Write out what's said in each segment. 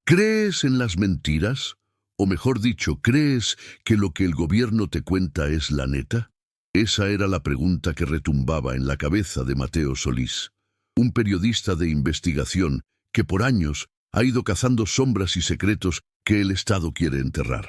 ¿Crees en las mentiras? O mejor dicho, ¿crees que lo que el gobierno te cuenta es la neta? Esa era la pregunta que retumbaba en la cabeza de Mateo Solís, un periodista de investigación que por años ha ido cazando sombras y secretos que el Estado quiere enterrar.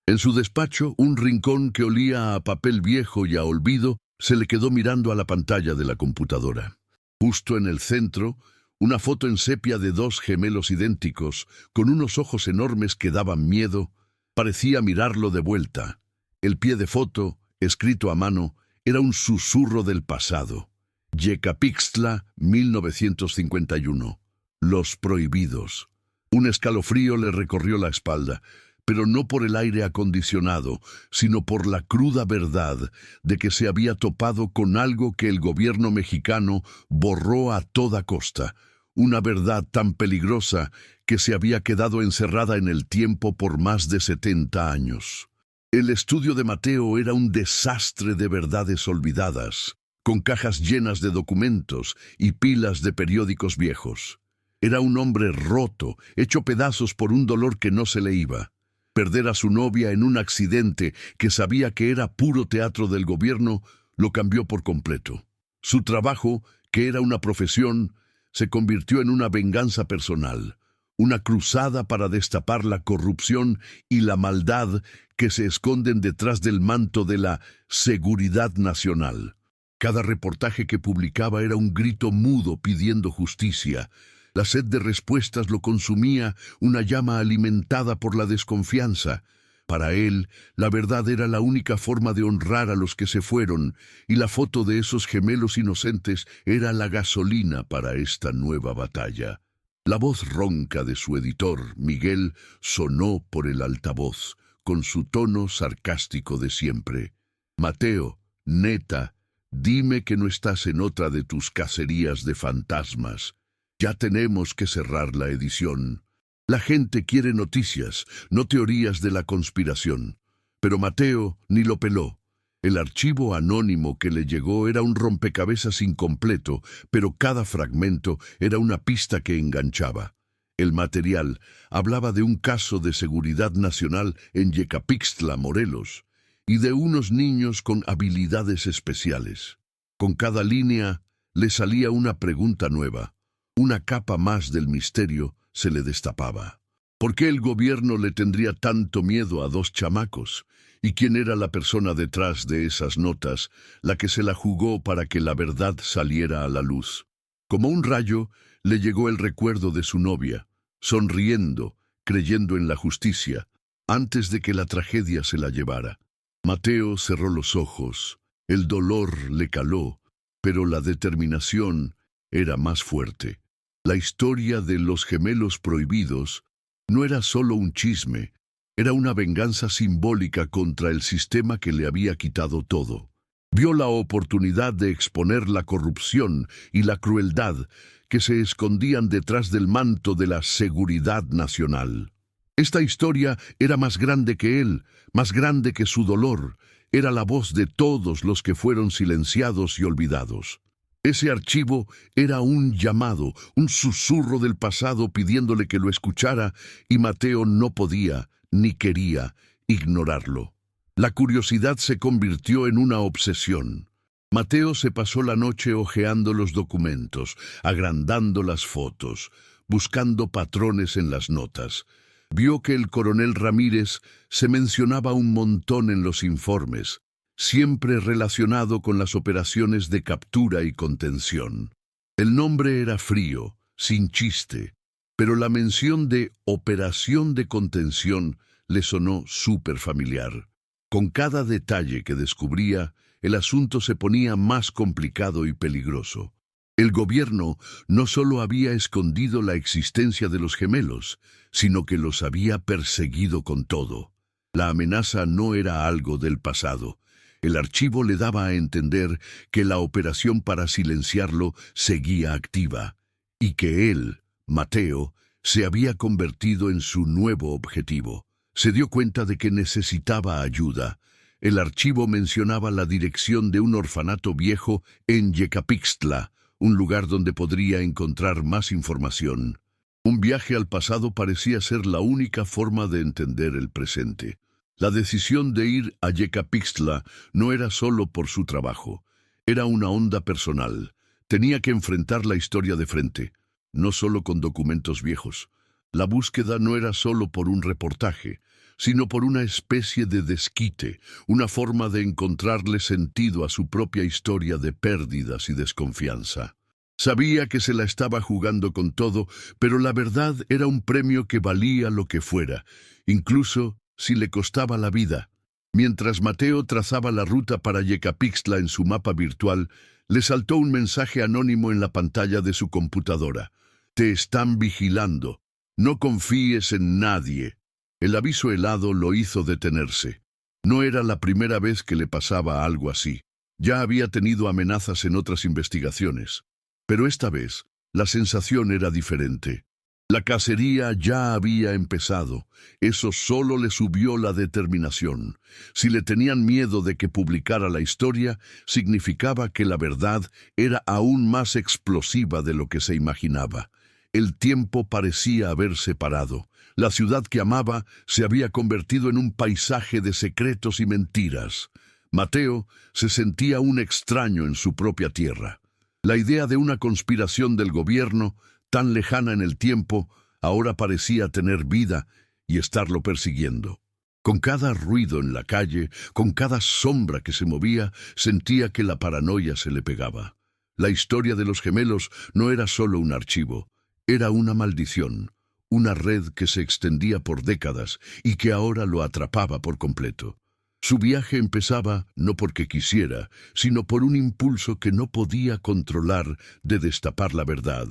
En su despacho, un rincón que olía a papel viejo y a olvido se le quedó mirando a la pantalla de la computadora. Justo en el centro, una foto en sepia de dos gemelos idénticos, con unos ojos enormes que daban miedo, parecía mirarlo de vuelta. El pie de foto, escrito a mano, era un susurro del pasado. Yecapixtla, 1951. Los prohibidos. Un escalofrío le recorrió la espalda, pero no por el aire acondicionado, sino por la cruda verdad de que se había topado con algo que el gobierno mexicano borró a toda costa, una verdad tan peligrosa que se había quedado encerrada en el tiempo por más de 70 años. El estudio de Mateo era un desastre de verdades olvidadas, con cajas llenas de documentos y pilas de periódicos viejos. Era un hombre roto, hecho pedazos por un dolor que no se le iba. Perder a su novia en un accidente que sabía que era puro teatro del gobierno lo cambió por completo. Su trabajo, que era una profesión, se convirtió en una venganza personal, una cruzada para destapar la corrupción y la maldad que se esconden detrás del manto de la seguridad nacional. Cada reportaje que publicaba era un grito mudo pidiendo justicia. La sed de respuestas lo consumía, una llama alimentada por la desconfianza. Para él, la verdad era la única forma de honrar a los que se fueron, y la foto de esos gemelos inocentes era la gasolina para esta nueva batalla. La voz ronca de su editor, Miguel, sonó por el altavoz, con su tono sarcástico de siempre. «Mateo, neta, dime que no estás en otra de tus cacerías de fantasmas. Ya tenemos que cerrar la edición. La gente quiere noticias, no teorías de la conspiración». Pero Mateo ni lo peló. El archivo anónimo que le llegó era un rompecabezas incompleto, pero cada fragmento era una pista que enganchaba. El material hablaba de un caso de seguridad nacional en Yecapixtla, Morelos, y de unos niños con habilidades especiales. Con cada línea le salía una pregunta nueva. Una capa más del misterio se le destapaba. ¿Por qué el gobierno le tendría tanto miedo a dos chamacos? ¿Y quién era la persona detrás de esas notas, la que se la jugó para que la verdad saliera a la luz? Como un rayo, le llegó el recuerdo de su novia, sonriendo, creyendo en la justicia, antes de que la tragedia se la llevara. Mateo cerró los ojos. El dolor le caló, pero la determinación era más fuerte. La historia de los gemelos prohibidos no era solo un chisme, era una venganza simbólica contra el sistema que le había quitado todo. Vio la oportunidad de exponer la corrupción y la crueldad que se escondían detrás del manto de la seguridad nacional. Esta historia era más grande que él, más grande que su dolor. Era la voz de todos los que fueron silenciados y olvidados. Ese archivo era un llamado, un susurro del pasado pidiéndole que lo escuchara, y Mateo no podía, ni quería, ignorarlo. La curiosidad se convirtió en una obsesión. Mateo se pasó la noche hojeando los documentos, agrandando las fotos, buscando patrones en las notas. Vio que el coronel Ramírez se mencionaba un montón en los informes, siempre relacionado con las operaciones de captura y contención. El nombre era frío, sin chiste, pero la mención de operación de contención le sonó súper familiar. Con cada detalle que descubría, el asunto se ponía más complicado y peligroso. El gobierno no solo había escondido la existencia de los gemelos, sino que los había perseguido con todo. La amenaza no era algo del pasado. El archivo le daba a entender que la operación para silenciarlo seguía activa, y que él, Mateo, se había convertido en su nuevo objetivo. Se dio cuenta de que necesitaba ayuda. El archivo mencionaba la dirección de un orfanato viejo en Yecapixtla, un lugar donde podría encontrar más información. Un viaje al pasado parecía ser la única forma de entender el presente. La decisión de ir a Yecapixtla no era solo por su trabajo, era una onda personal. Tenía que enfrentar la historia de frente, no solo con documentos viejos. La búsqueda no era solo por un reportaje, sino por una especie de desquite, una forma de encontrarle sentido a su propia historia de pérdidas y desconfianza. Sabía que se la estaba jugando con todo, pero la verdad era un premio que valía lo que fuera, incluso si le costaba la vida. Mientras Mateo trazaba la ruta para Yecapixtla en su mapa virtual, le saltó un mensaje anónimo en la pantalla de su computadora. «Te están vigilando. No confíes en nadie». El aviso helado lo hizo detenerse. No era la primera vez que le pasaba algo así. Ya había tenido amenazas en otras investigaciones. Pero esta vez, la sensación era diferente. La cacería ya había empezado. Eso solo le subió la determinación. Si le tenían miedo de que publicara la historia, significaba que la verdad era aún más explosiva de lo que se imaginaba. El tiempo parecía haberse parado. La ciudad que amaba se había convertido en un paisaje de secretos y mentiras. Mateo se sentía un extraño en su propia tierra. La idea de una conspiración del gobierno, tan lejana en el tiempo, ahora parecía tener vida y estarlo persiguiendo. Con cada ruido en la calle, con cada sombra que se movía, sentía que la paranoia se le pegaba. La historia de los gemelos no era solo un archivo, era una maldición, una red que se extendía por décadas y que ahora lo atrapaba por completo. Su viaje empezaba no porque quisiera, sino por un impulso que no podía controlar de destapar la verdad,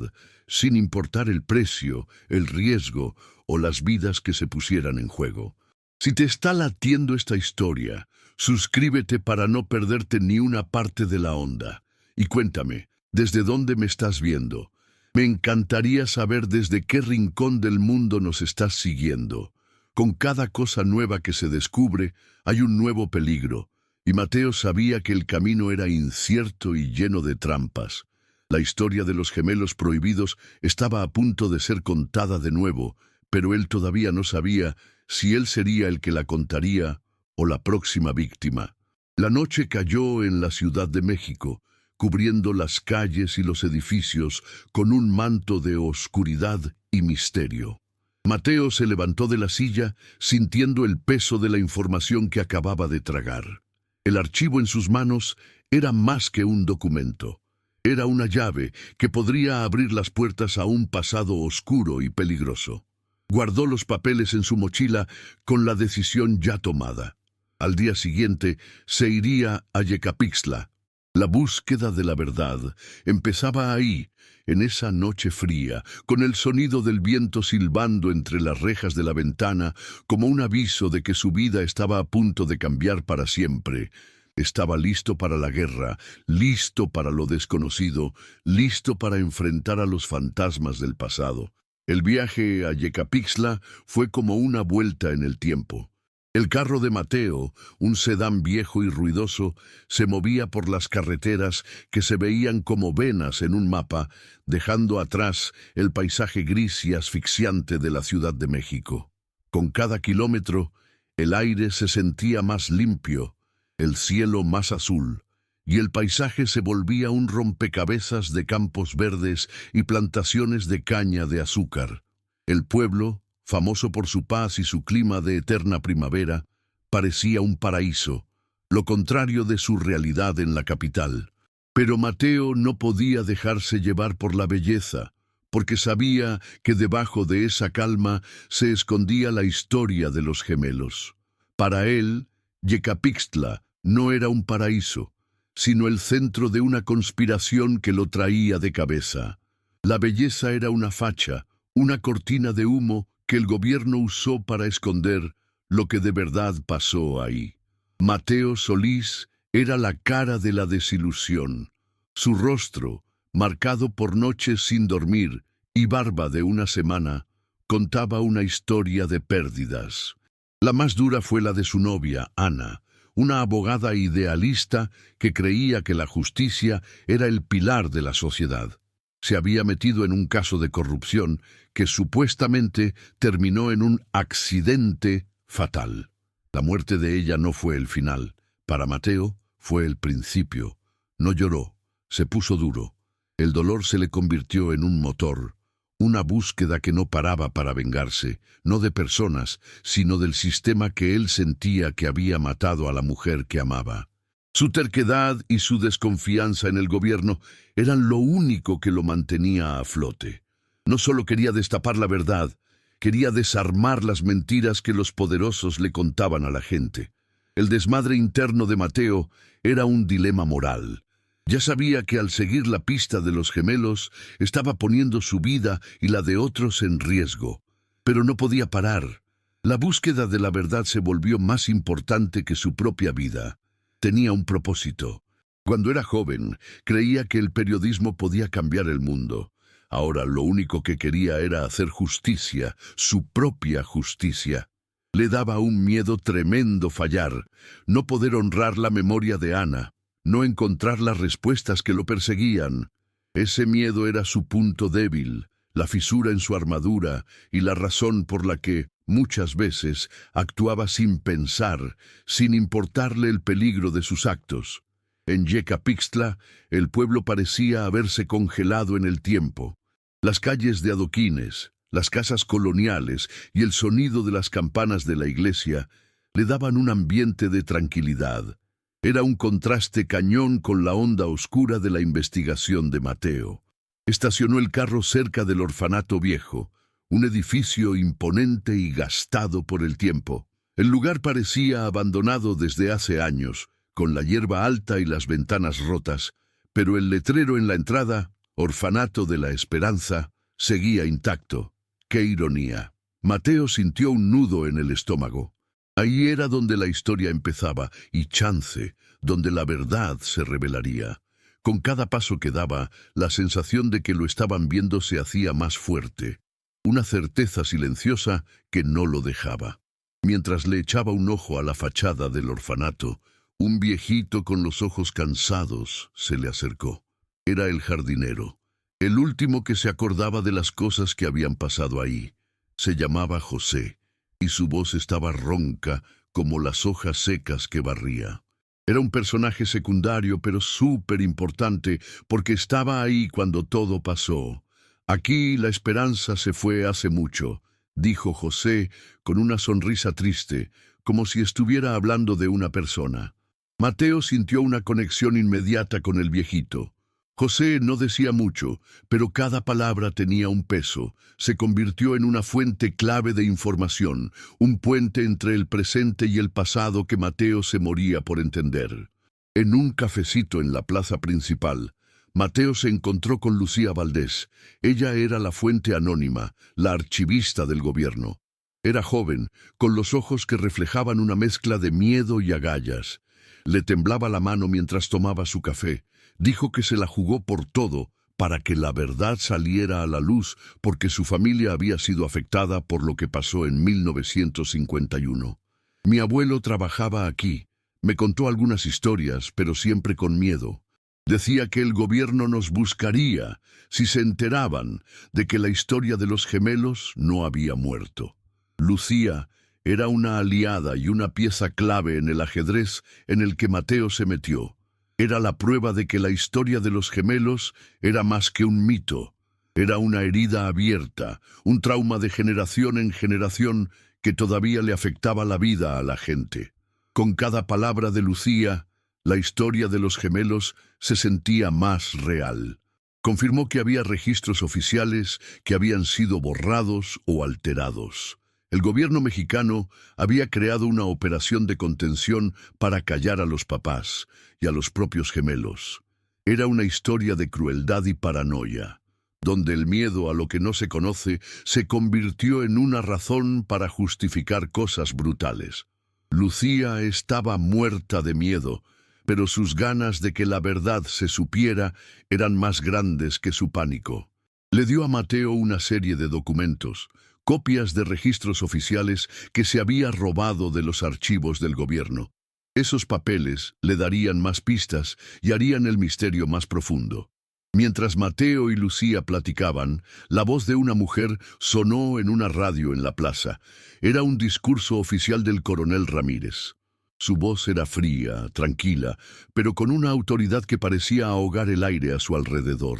sin importar el precio, el riesgo o las vidas que se pusieran en juego. Si te está latiendo esta historia, suscríbete para no perderte ni una parte de la onda. Y cuéntame, ¿desde dónde me estás viendo? Me encantaría saber desde qué rincón del mundo nos estás siguiendo. Con cada cosa nueva que se descubre, hay un nuevo peligro, y Mateo sabía que el camino era incierto y lleno de trampas. La historia de los gemelos prohibidos estaba a punto de ser contada de nuevo, pero él todavía no sabía si él sería el que la contaría o la próxima víctima. La noche cayó en la Ciudad de México, cubriendo las calles y los edificios con un manto de oscuridad y misterio. Mateo se levantó de la silla, sintiendo el peso de la información que acababa de tragar. El archivo en sus manos era más que un documento. Era una llave que podría abrir las puertas a un pasado oscuro y peligroso. Guardó los papeles en su mochila con la decisión ya tomada. Al día siguiente se iría a Yecapixtla. La búsqueda de la verdad empezaba ahí, en esa noche fría, con el sonido del viento silbando entre las rejas de la ventana, como un aviso de que su vida estaba a punto de cambiar para siempre. Estaba listo para la guerra, listo para lo desconocido, listo para enfrentar a los fantasmas del pasado. El viaje a Yecapixtla fue como una vuelta en el tiempo. El carro de Mateo, un sedán viejo y ruidoso, se movía por las carreteras que se veían como venas en un mapa, dejando atrás el paisaje gris y asfixiante de la Ciudad de México. Con cada kilómetro, el aire se sentía más limpio, el cielo más azul, y el paisaje se volvía un rompecabezas de campos verdes y plantaciones de caña de azúcar. El pueblo, famoso por su paz y su clima de eterna primavera, parecía un paraíso, lo contrario de su realidad en la capital. Pero Mateo no podía dejarse llevar por la belleza, porque sabía que debajo de esa calma se escondía la historia de los gemelos. Para él, Yecapixtla no era un paraíso, sino el centro de una conspiración que lo traía de cabeza. La belleza era una facha, una cortina de humo que el gobierno usó para esconder lo que de verdad pasó ahí. Mateo Solís era la cara de la desilusión. Su rostro, marcado por noches sin dormir y barba de una semana, contaba una historia de pérdidas. La más dura fue la de su novia, Ana, una abogada idealista que creía que la justicia era el pilar de la sociedad. Se había metido en un caso de corrupción que supuestamente terminó en un accidente fatal. La muerte de ella no fue el final. Para Mateo fue el principio. No lloró, se puso duro. El dolor se le convirtió en un motor, una búsqueda que no paraba para vengarse, no de personas, sino del sistema que él sentía que había matado a la mujer que amaba. Su terquedad y su desconfianza en el gobierno eran lo único que lo mantenía a flote. No solo quería destapar la verdad, quería desarmar las mentiras que los poderosos le contaban a la gente. El desmadre interno de Mateo era un dilema moral. Ya sabía que al seguir la pista de los gemelos estaba poniendo su vida y la de otros en riesgo, pero no podía parar. La búsqueda de la verdad se volvió más importante que su propia vida. Tenía un propósito. Cuando era joven, creía que el periodismo podía cambiar el mundo. Ahora lo único que quería era hacer justicia, su propia justicia. Le daba un miedo tremendo fallar, no poder honrar la memoria de Ana, no encontrar las respuestas que lo perseguían. Ese miedo era su punto débil, la fisura en su armadura y la razón por la que, muchas veces, actuaba sin pensar, sin importarle el peligro de sus actos. En Yecapixtla, el pueblo parecía haberse congelado en el tiempo. Las calles de adoquines, las casas coloniales y el sonido de las campanas de la iglesia le daban un ambiente de tranquilidad. Era un contraste cañón con la onda oscura de la investigación de Mateo. Estacionó el carro cerca del orfanato viejo, un edificio imponente y gastado por el tiempo. El lugar parecía abandonado desde hace años, con la hierba alta y las ventanas rotas, pero el letrero en la entrada, Orfanato de la Esperanza, seguía intacto. ¡Qué ironía! Mateo sintió un nudo en el estómago. Ahí era donde la historia empezaba, y chance, donde la verdad se revelaría. Con cada paso que daba, la sensación de que lo estaban viendo se hacía más fuerte. Una certeza silenciosa que no lo dejaba. Mientras le echaba un ojo a la fachada del orfanato, un viejito con los ojos cansados se le acercó. Era el jardinero, el último que se acordaba de las cosas que habían pasado ahí. Se llamaba José, y su voz estaba ronca como las hojas secas que barría. Era un personaje secundario, pero súper importante, porque estaba ahí cuando todo pasó. Aquí la esperanza se fue hace mucho, dijo José con una sonrisa triste, como si estuviera hablando de una persona. Mateo sintió una conexión inmediata con el viejito. José no decía mucho, pero cada palabra tenía un peso. Se convirtió en una fuente clave de información, un puente entre el presente y el pasado que Mateo se moría por entender. En un cafecito en la plaza principal, Mateo se encontró con Lucía Valdés. Ella era la fuente anónima, la archivista del gobierno. Era joven, con los ojos que reflejaban una mezcla de miedo y agallas. Le temblaba la mano mientras tomaba su café. Dijo que se la jugó por todo para que la verdad saliera a la luz, porque su familia había sido afectada por lo que pasó en 1951. Mi abuelo trabajaba aquí. Me contó algunas historias, pero siempre con miedo. Decía que el gobierno nos buscaría si se enteraban de que la historia de los gemelos no había muerto. Lucía era una aliada y una pieza clave en el ajedrez en el que Mateo se metió. Era la prueba de que la historia de los gemelos era más que un mito. Era una herida abierta, un trauma de generación en generación que todavía le afectaba la vida a la gente. Con cada palabra de Lucía, la historia de los gemelos se sentía más real. Confirmó que había registros oficiales que habían sido borrados o alterados. El gobierno mexicano había creado una operación de contención para callar a los papás y a los propios gemelos. Era una historia de crueldad y paranoia, donde el miedo a lo que no se conoce se convirtió en una razón para justificar cosas brutales. Lucía estaba muerta de miedo, pero sus ganas de que la verdad se supiera eran más grandes que su pánico. Le dio a Mateo una serie de documentos, copias de registros oficiales que se había robado de los archivos del gobierno. Esos papeles le darían más pistas y harían el misterio más profundo. Mientras Mateo y Lucía platicaban, la voz de una mujer sonó en una radio en la plaza. Era un discurso oficial del coronel Ramírez. Su voz era fría, tranquila, pero con una autoridad que parecía ahogar el aire a su alrededor.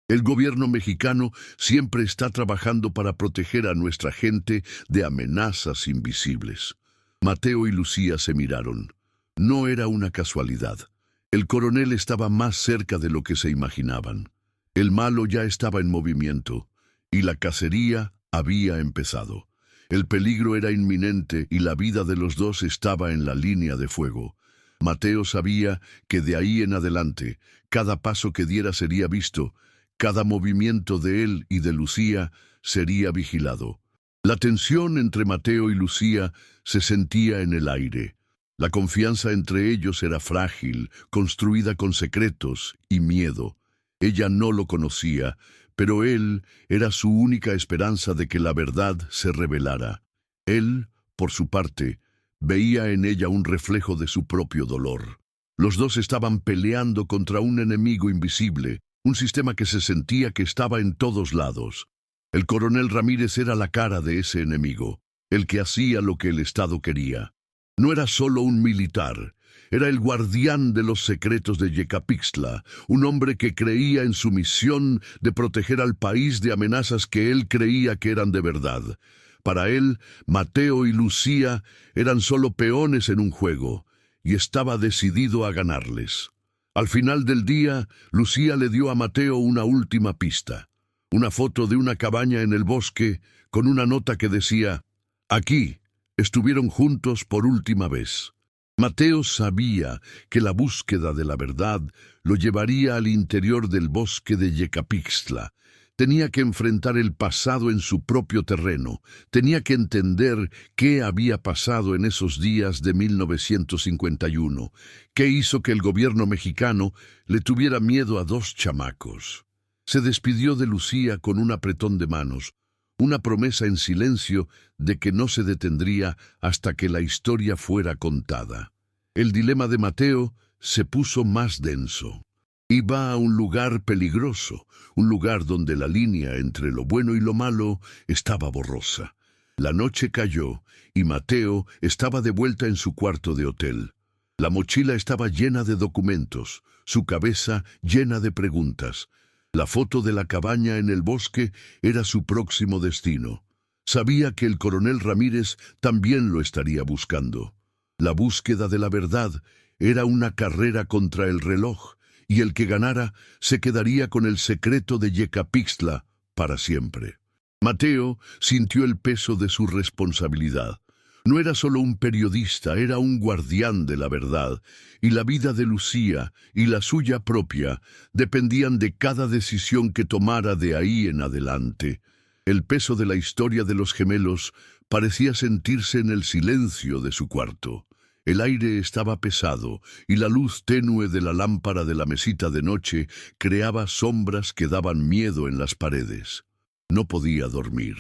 El gobierno mexicano siempre está trabajando para proteger a nuestra gente de amenazas invisibles. Mateo y Lucía se miraron. No era una casualidad. El coronel estaba más cerca de lo que se imaginaban. El malo ya estaba en movimiento, y la cacería había empezado. El peligro era inminente y la vida de los dos estaba en la línea de fuego. Mateo sabía que de ahí en adelante, cada paso que diera sería visto, cada movimiento de él y de Lucía sería vigilado. La tensión entre Mateo y Lucía se sentía en el aire. La confianza entre ellos era frágil, construida con secretos y miedo. Ella no lo conocía, pero él era su única esperanza de que la verdad se revelara. Él, por su parte, veía en ella un reflejo de su propio dolor. Los dos estaban peleando contra un enemigo invisible, un sistema que se sentía que estaba en todos lados. El coronel Ramírez era la cara de ese enemigo, el que hacía lo que el Estado quería. No era solo un militar, era el guardián de los secretos de Yecapixtla, un hombre que creía en su misión de proteger al país de amenazas que él creía que eran de verdad. Para él, Mateo y Lucía eran solo peones en un juego, y estaba decidido a ganarles. Al final del día, Lucía le dio a Mateo una última pista, una foto de una cabaña en el bosque con una nota que decía: «Aquí estuvieron juntos por última vez». Mateo sabía que la búsqueda de la verdad lo llevaría al interior del bosque de Yecapixtla. Tenía que enfrentar el pasado en su propio terreno. Tenía que entender qué había pasado en esos días de 1951. Qué hizo que el gobierno mexicano le tuviera miedo a dos chamacos. Se despidió de Lucía con un apretón de manos, una promesa en silencio de que no se detendría hasta que la historia fuera contada. El dilema de Mateo se puso más denso. Iba a un lugar peligroso, un lugar donde la línea entre lo bueno y lo malo estaba borrosa. La noche cayó y Mateo estaba de vuelta en su cuarto de hotel. La mochila estaba llena de documentos, su cabeza llena de preguntas. La foto de la cabaña en el bosque era su próximo destino. Sabía que el coronel Ramírez también lo estaría buscando. La búsqueda de la verdad era una carrera contra el reloj, y el que ganara se quedaría con el secreto de Yecapixtla para siempre. Mateo sintió el peso de su responsabilidad. No era solo un periodista, era un guardián de la verdad, y la vida de Lucía y la suya propia dependían de cada decisión que tomara de ahí en adelante. El peso de la historia de los gemelos parecía sentirse en el silencio de su cuarto. El aire estaba pesado y la luz tenue de la lámpara de la mesita de noche creaba sombras que daban miedo en las paredes. No podía dormir.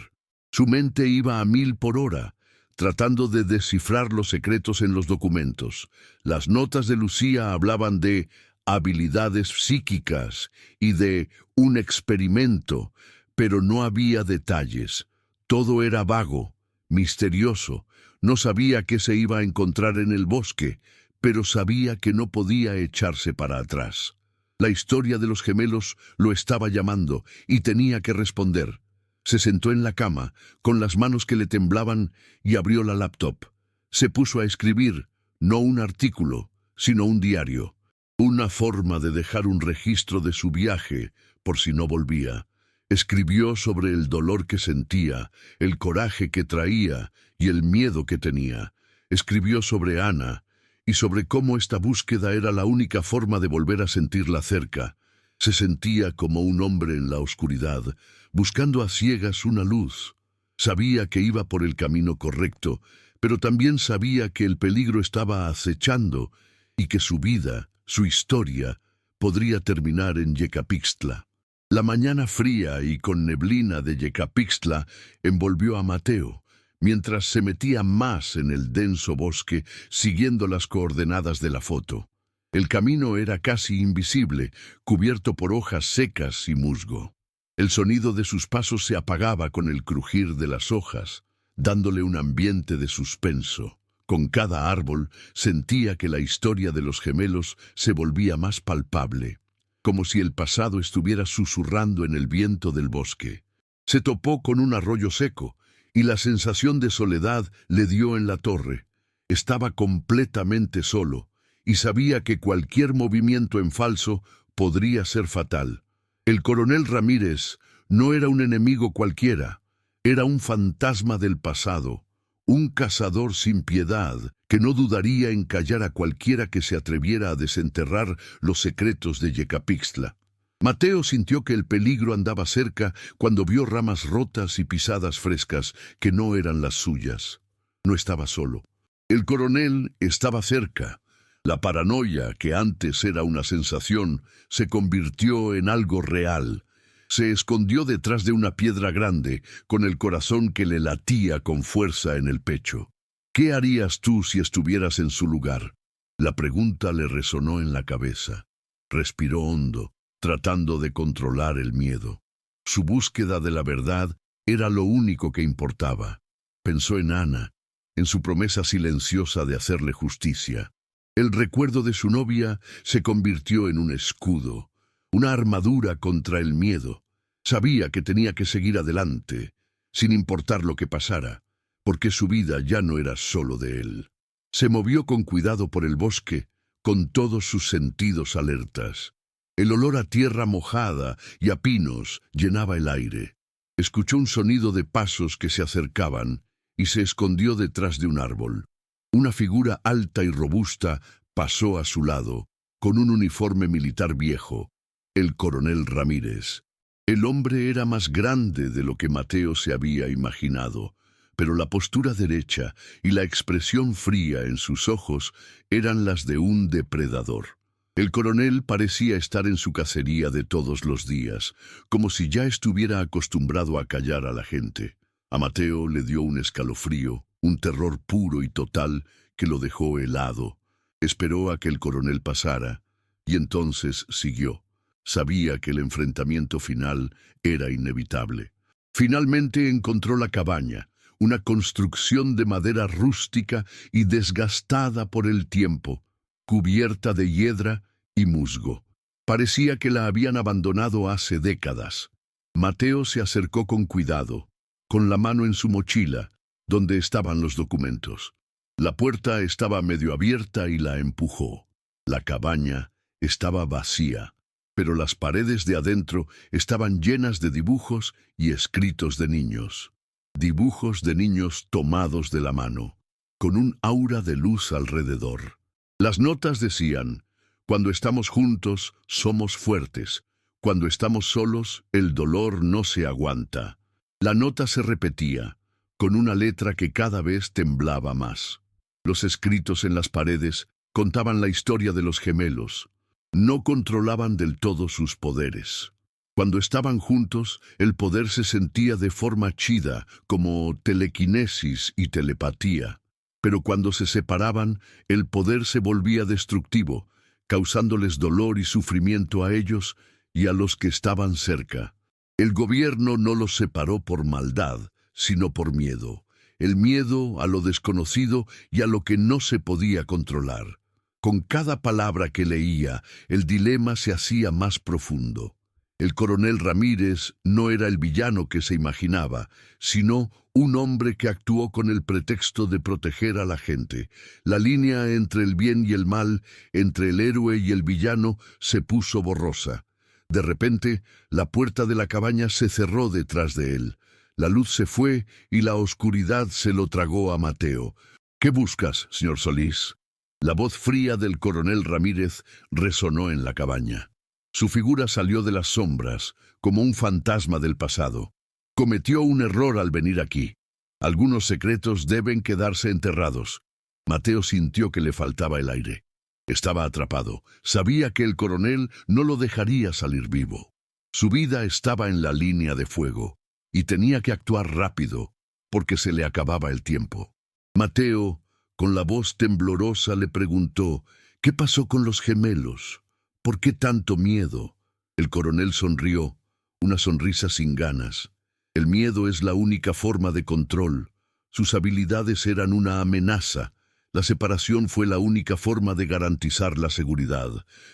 Su mente iba a 1000 por hora, tratando de descifrar los secretos en los documentos. Las notas de Lucía hablaban de habilidades psíquicas y de un experimento, pero no había detalles. Todo era vago, misterioso. No sabía qué se iba a encontrar en el bosque, pero sabía que no podía echarse para atrás. La historia de los gemelos lo estaba llamando y tenía que responder. Se sentó en la cama, con las manos que le temblaban, y abrió la laptop. Se puso a escribir, no un artículo, sino un diario. Una forma de dejar un registro de su viaje, por si no volvía. Escribió sobre el dolor que sentía, el coraje que traía y el miedo que tenía. Escribió sobre Ana y sobre cómo esta búsqueda era la única forma de volver a sentirla cerca. Se sentía como un hombre en la oscuridad, buscando a ciegas una luz. Sabía que iba por el camino correcto, pero también sabía que el peligro estaba acechando y que su vida, su historia, podría terminar en Yecapixtla. La mañana fría y con neblina de Yecapixtla envolvió a Mateo, mientras se metía más en el denso bosque siguiendo las coordenadas de la foto. El camino era casi invisible, cubierto por hojas secas y musgo. El sonido de sus pasos se apagaba con el crujir de las hojas, dándole un ambiente de suspenso. Con cada árbol sentía que la historia de los gemelos se volvía más palpable, como si el pasado estuviera susurrando en el viento del bosque. Se topó con un arroyo seco, y la sensación de soledad le dio en la torre. Estaba completamente solo, y sabía que cualquier movimiento en falso podría ser fatal. El coronel Ramírez no era un enemigo cualquiera, era un fantasma del pasado, un cazador sin piedad que no dudaría en callar a cualquiera que se atreviera a desenterrar los secretos de Yecapixtla. Mateo sintió que el peligro andaba cerca cuando vio ramas rotas y pisadas frescas que no eran las suyas. No estaba solo. El coronel estaba cerca. La paranoia, que antes era una sensación, se convirtió en algo real. Se escondió detrás de una piedra grande, con el corazón que le latía con fuerza en el pecho. ¿Qué harías tú si estuvieras en su lugar? La pregunta le resonó en la cabeza. Respiró hondo, tratando de controlar el miedo. Su búsqueda de la verdad era lo único que importaba. Pensó en Ana, en su promesa silenciosa de hacerle justicia. El recuerdo de su novia se convirtió en un escudo, una armadura contra el miedo. Sabía que tenía que seguir adelante, sin importar lo que pasara, porque su vida ya no era solo de él. Se movió con cuidado por el bosque, con todos sus sentidos alertas. El olor a tierra mojada y a pinos llenaba el aire. Escuchó un sonido de pasos que se acercaban y se escondió detrás de un árbol. Una figura alta y robusta pasó a su lado, con un uniforme militar viejo, el coronel Ramírez. El hombre era más grande de lo que Mateo se había imaginado, pero la postura derecha y la expresión fría en sus ojos eran las de un depredador. El coronel parecía estar en su cacería de todos los días, como si ya estuviera acostumbrado a callar a la gente. A Mateo le dio un escalofrío, un terror puro y total que lo dejó helado. Esperó a que el coronel pasara, y entonces siguió. Sabía que el enfrentamiento final era inevitable. Finalmente encontró la cabaña, una construcción de madera rústica y desgastada por el tiempo, cubierta de hiedra y musgo. Parecía que la habían abandonado hace décadas. Mateo se acercó con cuidado, con la mano en su mochila, donde estaban los documentos. La puerta estaba medio abierta y la empujó. La cabaña estaba vacía, pero las paredes de adentro estaban llenas de dibujos y escritos de niños. Dibujos de niños tomados de la mano, con un aura de luz alrededor. Las notas decían: cuando estamos juntos, somos fuertes. Cuando estamos solos, el dolor no se aguanta. La nota se repetía, con una letra que cada vez temblaba más. Los escritos en las paredes contaban la historia de los gemelos. No controlaban del todo sus poderes. Cuando estaban juntos, el poder se sentía de forma chida, como telequinesis y telepatía. Pero cuando se separaban, el poder se volvía destructivo, causándoles dolor y sufrimiento a ellos y a los que estaban cerca. El gobierno no los separó por maldad, sino por miedo. El miedo a lo desconocido y a lo que no se podía controlar. Con cada palabra que leía, el dilema se hacía más profundo. El coronel Ramírez no era el villano que se imaginaba, sino un hombre que actuó con el pretexto de proteger a la gente. La línea entre el bien y el mal, entre el héroe y el villano, se puso borrosa. De repente, la puerta de la cabaña se cerró detrás de él. La luz se fue y la oscuridad se lo tragó a Mateo. ¿Qué buscas, señor Solís? La voz fría del coronel Ramírez resonó en la cabaña. Su figura salió de las sombras, como un fantasma del pasado. Cometió un error al venir aquí. Algunos secretos deben quedarse enterrados. Mateo sintió que le faltaba el aire. Estaba atrapado. Sabía que el coronel no lo dejaría salir vivo. Su vida estaba en la línea de fuego, y tenía que actuar rápido, porque se le acababa el tiempo. Mateo, con la voz temblorosa, le preguntó: ¿Qué pasó con los gemelos? ¿Por qué tanto miedo? El coronel sonrió, una sonrisa sin ganas. El miedo es la única forma de control. Sus habilidades eran una amenaza. La separación fue la única forma de garantizar la seguridad.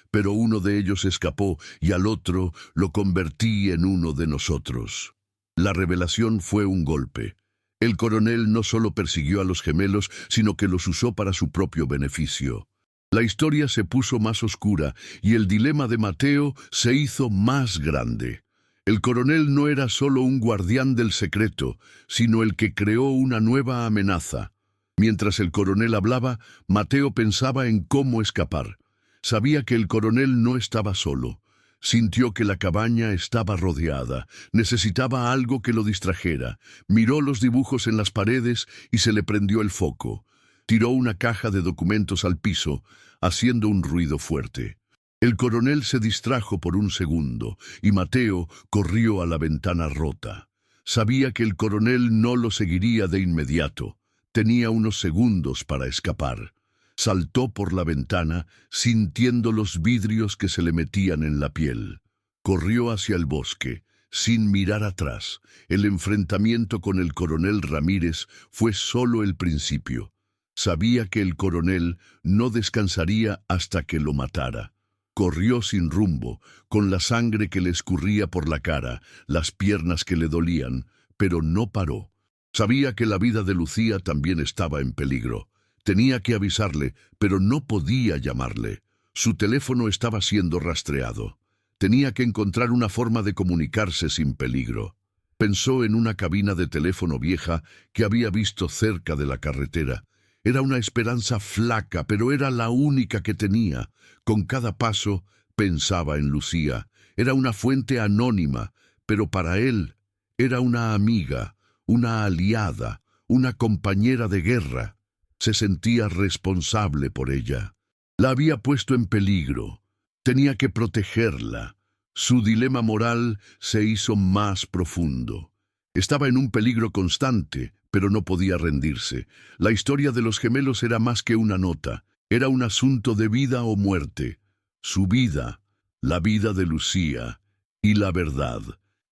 Pero uno de ellos escapó y al otro lo convertí en uno de nosotros. La revelación fue un golpe. El coronel no solo persiguió a los gemelos, sino que los usó para su propio beneficio. La historia se puso más oscura y el dilema de Mateo se hizo más grande. El coronel no era solo un guardián del secreto, sino el que creó una nueva amenaza. Mientras el coronel hablaba, Mateo pensaba en cómo escapar. Sabía que el coronel no estaba solo. Sintió que la cabaña estaba rodeada. Necesitaba algo que lo distrajera. Miró los dibujos en las paredes y se le prendió el foco. Tiró una caja de documentos al piso, haciendo un ruido fuerte. El coronel se distrajo por un segundo y Mateo corrió a la ventana rota. Sabía que el coronel no lo seguiría de inmediato. Tenía unos segundos para escapar. Saltó por la ventana, sintiendo los vidrios que se le metían en la piel. Corrió hacia el bosque, sin mirar atrás. El enfrentamiento con el coronel Ramírez fue solo el principio. Sabía que el coronel no descansaría hasta que lo matara. Corrió sin rumbo, con la sangre que le escurría por la cara, las piernas que le dolían, pero no paró. Sabía que la vida de Lucía también estaba en peligro. Tenía que avisarle, pero no podía llamarle. Su teléfono estaba siendo rastreado. Tenía que encontrar una forma de comunicarse sin peligro. Pensó en una cabina de teléfono vieja que había visto cerca de la carretera. Era una esperanza flaca, pero era la única que tenía. Con cada paso pensaba en Lucía. Era una fuente anónima, pero para él era una amiga, una aliada, una compañera de guerra. Se sentía responsable por ella. La había puesto en peligro. Tenía que protegerla. Su dilema moral se hizo más profundo. Estaba en un peligro constante, pero no podía rendirse. La historia de los gemelos era más que una nota. Era un asunto de vida o muerte. Su vida, la vida de Lucía y la verdad.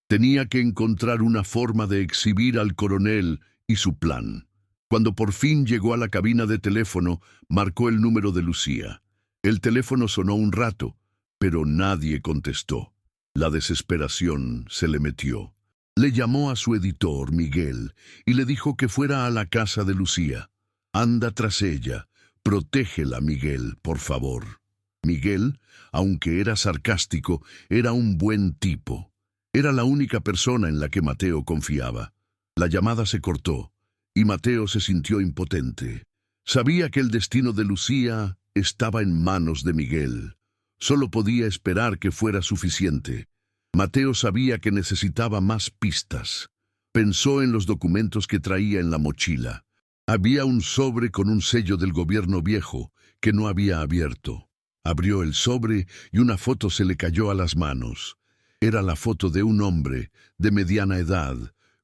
Tenía que encontrar una forma de exhibir al coronel y su plan. Cuando por fin llegó a la cabina de teléfono, marcó el número de Lucía. El teléfono sonó un rato, pero nadie contestó. La desesperación se le metió. Le llamó a su editor, Miguel, y le dijo que fuera a la casa de Lucía. Anda tras ella. Protégela, Miguel, por favor. Miguel, aunque era sarcástico, era un buen tipo. Era la única persona en la que Mateo confiaba. La llamada se cortó, y Mateo se sintió impotente. Sabía que el destino de Lucía estaba en manos de Miguel. Solo podía esperar que fuera suficiente. Mateo sabía que necesitaba más pistas. Pensó en los documentos que traía en la mochila. Había un sobre con un sello del gobierno viejo que no había abierto. Abrió el sobre y una foto se le cayó a las manos. Era la foto de un hombre de mediana edad,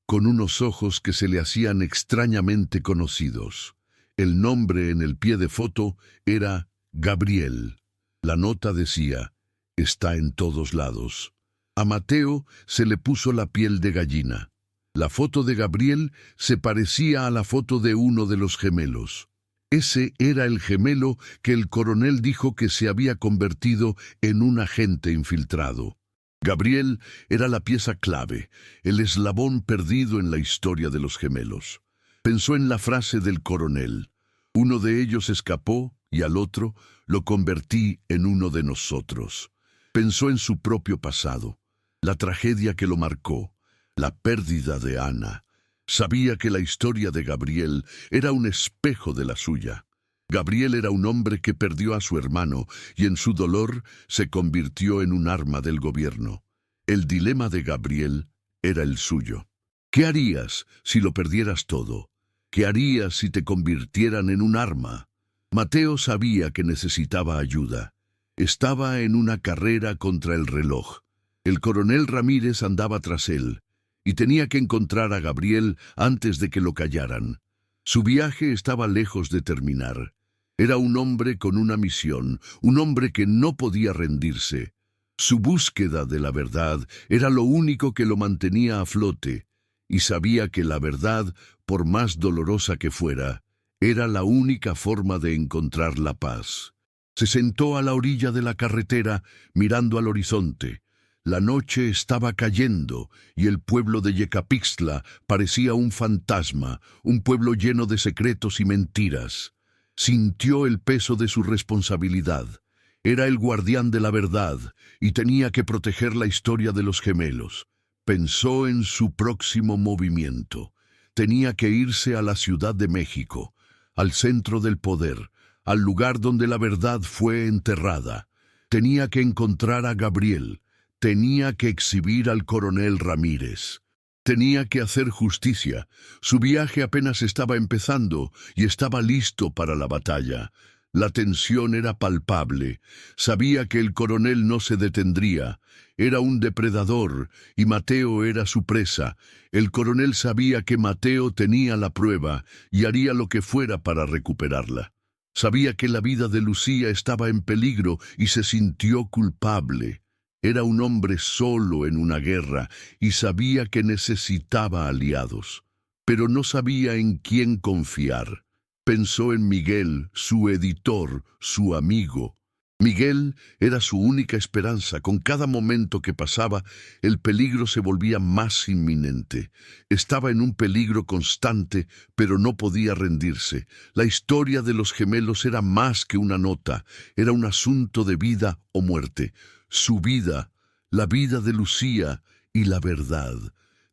con unos ojos que se le hacían extrañamente conocidos. El nombre en el pie de foto era Gabriel. La nota decía, está en todos lados. A Mateo se le puso la piel de gallina. La foto de Gabriel se parecía a la foto de uno de los gemelos. Ese era el gemelo que el coronel dijo que se había convertido en un agente infiltrado. Gabriel era la pieza clave, el eslabón perdido en la historia de los gemelos. Pensó en la frase del coronel. Uno de ellos escapó y al otro lo convertí en uno de nosotros. Pensó en su propio pasado, la tragedia que lo marcó, la pérdida de Ana. Sabía que la historia de Gabriel era un espejo de la suya. Gabriel era un hombre que perdió a su hermano y en su dolor se convirtió en un arma del gobierno. El dilema de Gabriel era el suyo. ¿Qué harías si lo perdieras todo? ¿Qué harías si te convirtieran en un arma? Mateo sabía que necesitaba ayuda. Estaba en una carrera contra el reloj. El coronel Ramírez andaba tras él y tenía que encontrar a Gabriel antes de que lo callaran. Su viaje estaba lejos de terminar. Era un hombre con una misión, un hombre que no podía rendirse. Su búsqueda de la verdad era lo único que lo mantenía a flote, y sabía que la verdad, por más dolorosa que fuera, era la única forma de encontrar la paz. Se sentó a la orilla de la carretera, mirando al horizonte. La noche estaba cayendo y el pueblo de Yecapixtla parecía un fantasma, un pueblo lleno de secretos y mentiras. Sintió el peso de su responsabilidad. Era el guardián de la verdad y tenía que proteger la historia de los gemelos. Pensó en su próximo movimiento. Tenía que irse a la Ciudad de México, al centro del poder, al lugar donde la verdad fue enterrada. Tenía que encontrar a Gabriel. Tenía que exhibir al coronel Ramírez. Tenía que hacer justicia. Su viaje apenas estaba empezando y estaba listo para la batalla. La tensión era palpable. Sabía que el coronel no se detendría. Era un depredador y Mateo era su presa. El coronel sabía que Mateo tenía la prueba y haría lo que fuera para recuperarla. Sabía que la vida de Lucía estaba en peligro y se sintió culpable. Era un hombre solo en una guerra y sabía que necesitaba aliados, pero no sabía en quién confiar. Pensó en Miguel, su editor, su amigo. Miguel era su única esperanza. Con cada momento que pasaba, el peligro se volvía más inminente. Estaba en un peligro constante, pero no podía rendirse. La historia de los gemelos era más que una nota, era un asunto de vida o muerte. Su vida, la vida de Lucía y la verdad.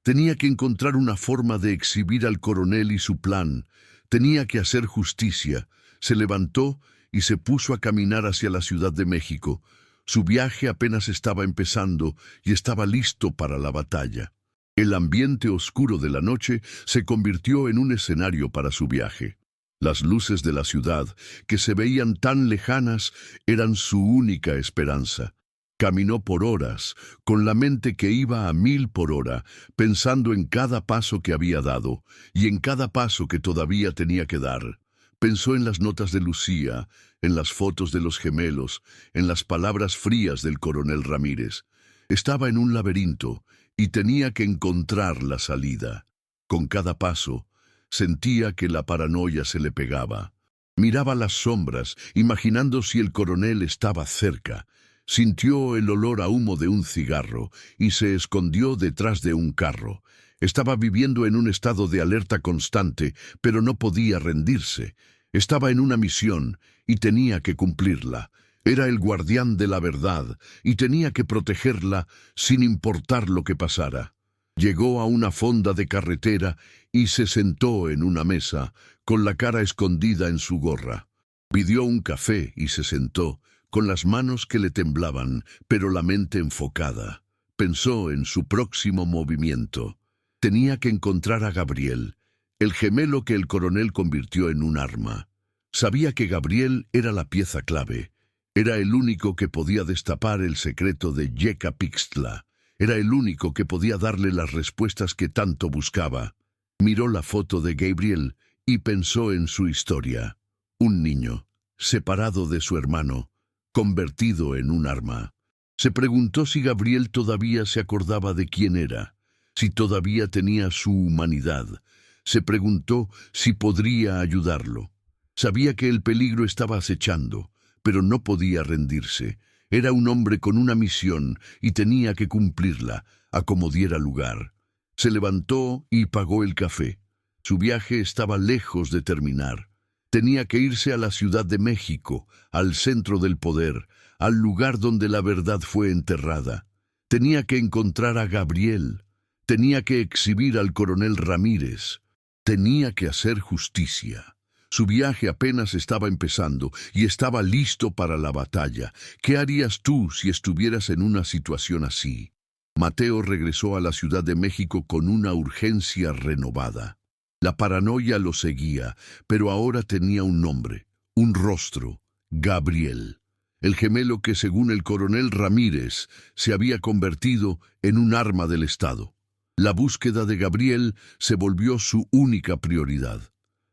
Tenía que encontrar una forma de exhibir al coronel y su plan. Tenía que hacer justicia. Se levantó y se puso a caminar hacia la Ciudad de México. Su viaje apenas estaba empezando y estaba listo para la batalla. El ambiente oscuro de la noche se convirtió en un escenario para su viaje. Las luces de la ciudad, que se veían tan lejanas, eran su única esperanza. Caminó por horas, con la mente que iba a 1000 por hora, pensando en cada paso que había dado y en cada paso que todavía tenía que dar. Pensó en las notas de Lucía, en las fotos de los gemelos, en las palabras frías del coronel Ramírez. Estaba en un laberinto y tenía que encontrar la salida. Con cada paso, sentía que la paranoia se le pegaba. Miraba las sombras, imaginando si el coronel estaba cerca. Sintió el olor a humo de un cigarro y se escondió detrás de un carro. Estaba viviendo en un estado de alerta constante, pero no podía rendirse. Estaba en una misión y tenía que cumplirla. Era el guardián de la verdad y tenía que protegerla sin importar lo que pasara. Llegó a una fonda de carretera y se sentó en una mesa, con la cara escondida en su gorra. Pidió un café y se sentó, con las manos que le temblaban, pero la mente enfocada. Pensó en su próximo movimiento. Tenía que encontrar a Gabriel, el gemelo que el coronel convirtió en un arma. Sabía que Gabriel era la pieza clave. Era el único que podía destapar el secreto de Yecapixtla. Era el único que podía darle las respuestas que tanto buscaba. Miró la foto de Gabriel y pensó en su historia. Un niño, separado de su hermano, convertido en un arma. Se preguntó si Gabriel todavía se acordaba de quién era, si todavía tenía su humanidad. Se preguntó si podría ayudarlo. Sabía que el peligro estaba acechando, pero no podía rendirse. Era un hombre con una misión y tenía que cumplirla, a como diera lugar. Se levantó y pagó el café. Su viaje estaba lejos de terminar. Tenía que irse a la Ciudad de México, al centro del poder, al lugar donde la verdad fue enterrada. Tenía que encontrar a Gabriel. Tenía que exhibir al coronel Ramírez. Tenía que hacer justicia. Su viaje apenas estaba empezando y estaba listo para la batalla. ¿Qué harías tú si estuvieras en una situación así? Mateo regresó a la Ciudad de México con una urgencia renovada. La paranoia lo seguía, pero ahora tenía un nombre, un rostro: Gabriel. El gemelo que, según el coronel Ramírez, se había convertido en un arma del Estado. La búsqueda de Gabriel se volvió su única prioridad.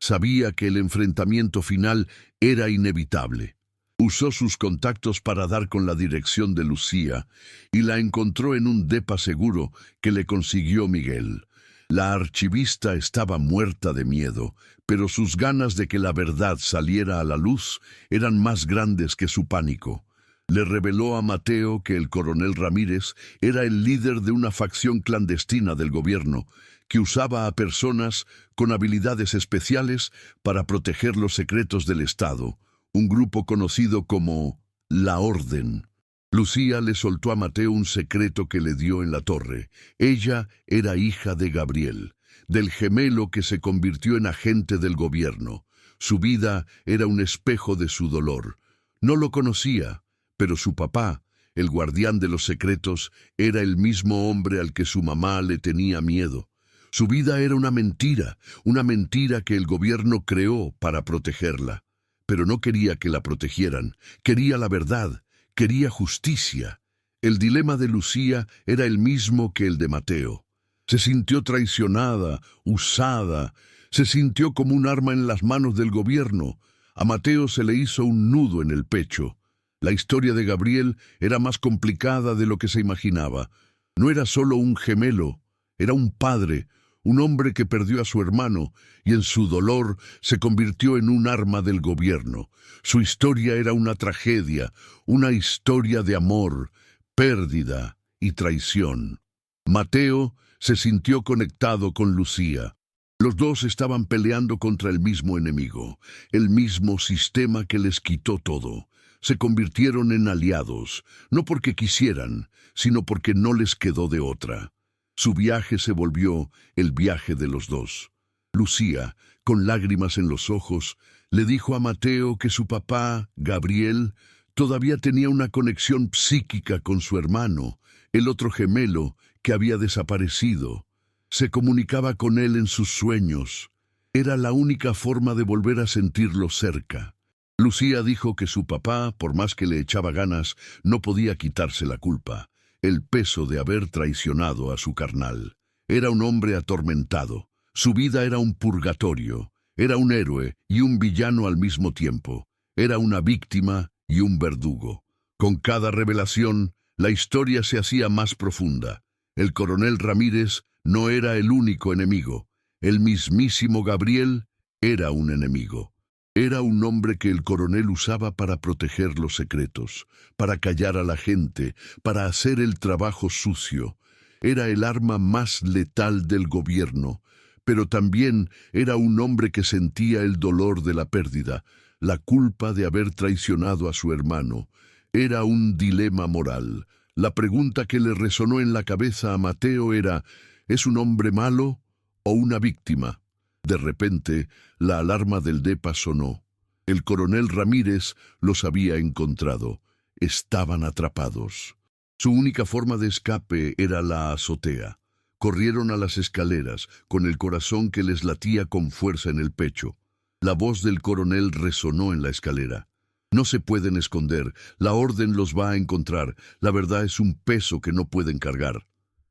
Sabía que el enfrentamiento final era inevitable. Usó sus contactos para dar con la dirección de Lucía y la encontró en un depa seguro que le consiguió Miguel. La archivista estaba muerta de miedo, pero sus ganas de que la verdad saliera a la luz eran más grandes que su pánico. Le reveló a Mateo que el coronel Ramírez era el líder de una facción clandestina del gobierno que usaba a personas con habilidades especiales para proteger los secretos del Estado, un grupo conocido como la Orden. Lucía le soltó a Mateo un secreto que le dio en la torre. Ella era hija de Gabriel, del gemelo que se convirtió en agente del gobierno. Su vida era un espejo de su dolor. No lo conocía, pero su papá, el guardián de los secretos, era el mismo hombre al que su mamá le tenía miedo. Su vida era una mentira que el gobierno creó para protegerla. Pero no quería que la protegieran, quería la verdad, quería justicia. El dilema de Lucía era el mismo que el de Mateo. Se sintió traicionada, usada, se sintió como un arma en las manos del gobierno. A Mateo se le hizo un nudo en el pecho. La historia de Gabriel era más complicada de lo que se imaginaba. No era solo un gemelo, era un padre, un hombre que perdió a su hermano y en su dolor se convirtió en un arma del gobierno. Su historia era una tragedia, una historia de amor, pérdida y traición. Mateo se sintió conectado con Lucía. Los dos estaban peleando contra el mismo enemigo, el mismo sistema que les quitó todo. Se convirtieron en aliados, no porque quisieran, sino porque no les quedó de otra. Su viaje se volvió el viaje de los dos. Lucía, con lágrimas en los ojos, le dijo a Mateo que su papá, Gabriel, todavía tenía una conexión psíquica con su hermano, el otro gemelo que había desaparecido. Se comunicaba con él en sus sueños. Era la única forma de volver a sentirlo cerca. Lucía dijo que su papá, por más que le echaba ganas, no podía quitarse la culpa, el peso de haber traicionado a su carnal. Era un hombre atormentado. Su vida era un purgatorio. Era un héroe y un villano al mismo tiempo. Era una víctima y un verdugo. Con cada revelación, la historia se hacía más profunda. El coronel Ramírez no era el único enemigo. El mismísimo Gabriel era un enemigo. Era un hombre que el coronel usaba para proteger los secretos, para callar a la gente, para hacer el trabajo sucio. Era el arma más letal del gobierno, pero también era un hombre que sentía el dolor de la pérdida, la culpa de haber traicionado a su hermano. Era un dilema moral. La pregunta que le resonó en la cabeza a Mateo era, ¿es un hombre malo o una víctima? De repente, la alarma del depa sonó. El coronel Ramírez los había encontrado. Estaban atrapados. Su única forma de escape era la azotea. Corrieron a las escaleras, con el corazón que les latía con fuerza en el pecho. La voz del coronel resonó en la escalera. No se pueden esconder, la orden los va a encontrar. La verdad es un peso que no pueden cargar.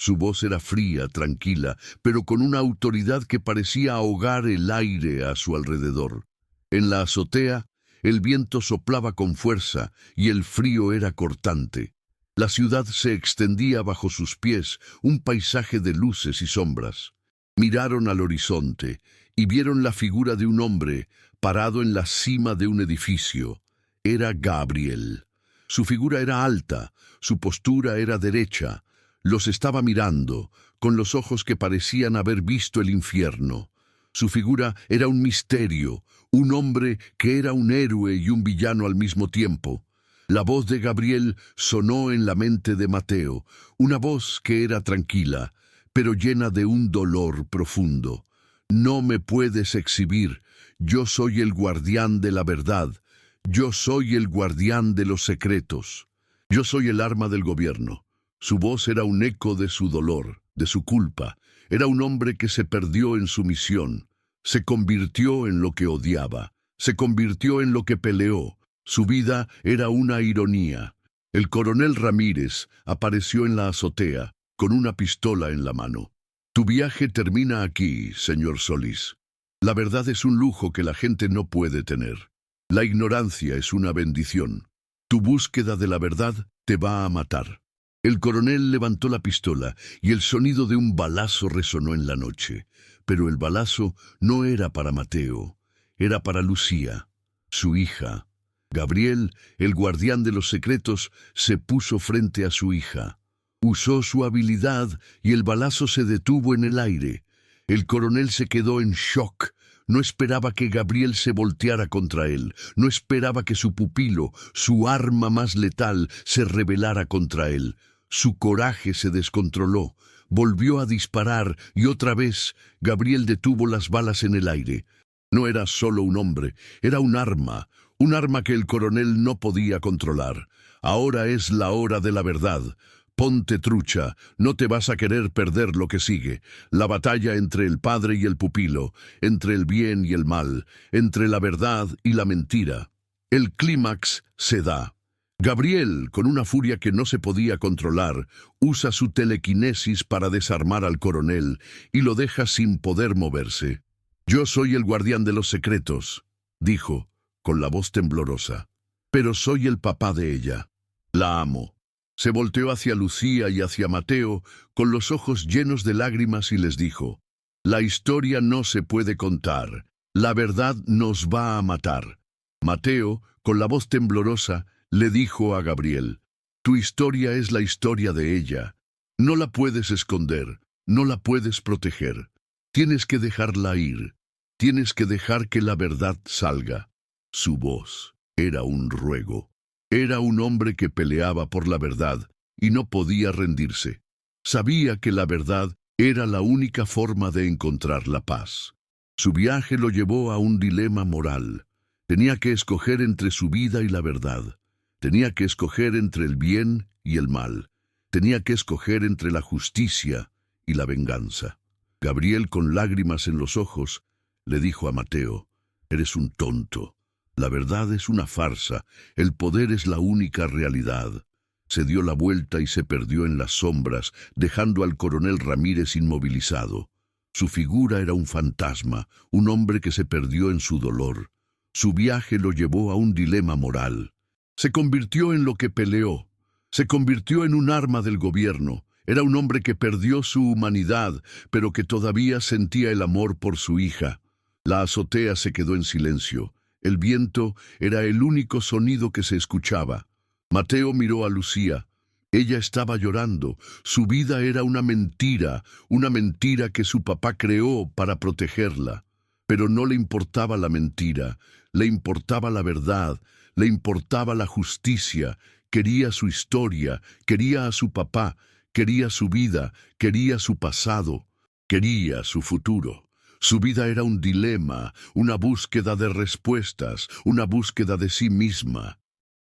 Su voz era fría, tranquila, pero con una autoridad que parecía ahogar el aire a su alrededor. En la azotea, el viento soplaba con fuerza y el frío era cortante. La ciudad se extendía bajo sus pies, un paisaje de luces y sombras. Miraron al horizonte y vieron la figura de un hombre parado en la cima de un edificio. Era Gabriel. Su figura era alta, su postura era derecha. Los estaba mirando, con los ojos que parecían haber visto el infierno. Su figura era un misterio, un hombre que era un héroe y un villano al mismo tiempo. La voz de Gabriel sonó en la mente de Mateo, una voz que era tranquila, pero llena de un dolor profundo. No me puedes exhibir, yo soy el guardián de la verdad, yo soy el guardián de los secretos, yo soy el arma del gobierno. Su voz era un eco de su dolor, de su culpa. Era un hombre que se perdió en su misión. Se convirtió en lo que odiaba. Se convirtió en lo que peleó. Su vida era una ironía. El coronel Ramírez apareció en la azotea, con una pistola en la mano. Tu viaje termina aquí, señor Solís. La verdad es un lujo que la gente no puede tener. La ignorancia es una bendición. Tu búsqueda de la verdad te va a matar. El coronel levantó la pistola y el sonido de un balazo resonó en la noche. Pero el balazo no era para Mateo, era para Lucía, su hija. Gabriel, el guardián de los secretos, se puso frente a su hija. Usó su habilidad y el balazo se detuvo en el aire. El coronel se quedó en shock. No esperaba que Gabriel se volteara contra él. No esperaba que su pupilo, su arma más letal, se rebelara contra él. Su coraje se descontroló. Volvió a disparar y otra vez Gabriel detuvo las balas en el aire. No era solo un hombre, era un arma que el coronel no podía controlar. Ahora es la hora de la verdad. Ponte trucha, no te vas a querer perder lo que sigue. La batalla entre el padre y el pupilo, entre el bien y el mal, entre la verdad y la mentira. El clímax se da. Gabriel, con una furia que no se podía controlar, usa su telequinesis para desarmar al coronel y lo deja sin poder moverse. «Yo soy el guardián de los secretos», dijo, con la voz temblorosa. «Pero soy el papá de ella. La amo». Se volteó hacia Lucía y hacia Mateo con los ojos llenos de lágrimas y les dijo: «La historia no se puede contar. La verdad nos va a matar». Mateo, con la voz temblorosa, le dijo a Gabriel: «Tu historia es la historia de ella. No la puedes esconder, no la puedes proteger. Tienes que dejarla ir. Tienes que dejar que la verdad salga». Su voz era un ruego. Era un hombre que peleaba por la verdad y no podía rendirse. Sabía que la verdad era la única forma de encontrar la paz. Su viaje lo llevó a un dilema moral. Tenía que escoger entre su vida y la verdad. Tenía que escoger entre el bien y el mal. Tenía que escoger entre la justicia y la venganza. Gabriel, con lágrimas en los ojos, le dijo a Mateo: «Eres un tonto. La verdad es una farsa, el poder es la única realidad». Se dio la vuelta y se perdió en las sombras, dejando al coronel Ramírez inmovilizado. Su figura era un fantasma, un hombre que se perdió en su dolor. Su viaje lo llevó a un dilema moral. Se convirtió en lo que peleó. Se convirtió en un arma del gobierno. Era un hombre que perdió su humanidad, pero que todavía sentía el amor por su hija. La azotea se quedó en silencio. El viento era el único sonido que se escuchaba. Mateo miró a Lucía. Ella estaba llorando. Su vida era una mentira que su papá creó para protegerla. Pero no le importaba la mentira, le importaba la verdad, le importaba la justicia. Quería su historia, quería a su papá, quería su vida, quería su pasado, quería su futuro. Su vida era un dilema, una búsqueda de respuestas, una búsqueda de sí misma.